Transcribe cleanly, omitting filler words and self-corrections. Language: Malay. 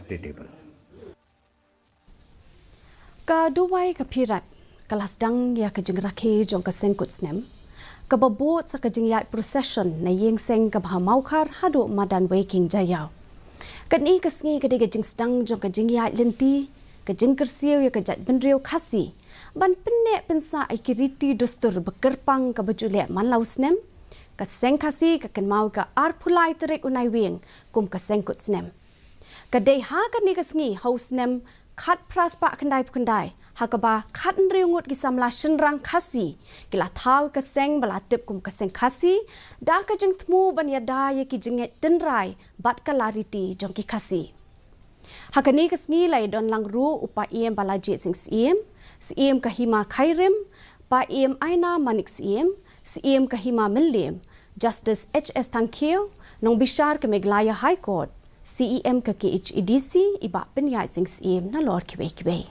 the table. Ka duway kapirat kalasdang ya ka Jingrakhe jong ka Seng Snem ka babot sa ka jingyat procession na yeng Seng ka bahamaukar hadu madan waking jayaw. Kani ka sngi ka diga jingsdang jong ka jingyat lenti ka jingkersiw ya ka jat benriw KHASI ban penne pensa ay kiriti dustur bekerpang ka bajule manlaw Snem ka Seng KHASI ka kenmau ka arpulai terik unai wing kum ka Seng Snem. Ka day ha ka ni ka sngi hau Snem kat praspa kendai hakaba kat nriungut gisamla shenrang KHASI kila tau ka Seng balatip kum ka Seng KHASI da ka jeng temu ban yada ye ki jenget tenrai bat ka lariti jong ki KHASI hakani ka sngi lai don lang ru upa iem balajit sing siem ka hima khairim pa iem aina manik siem ka hima milim Justice HS Tangkio nong bishar ka Meglaya High Court CEM ka KHASI iba penyait sing na lor kiwe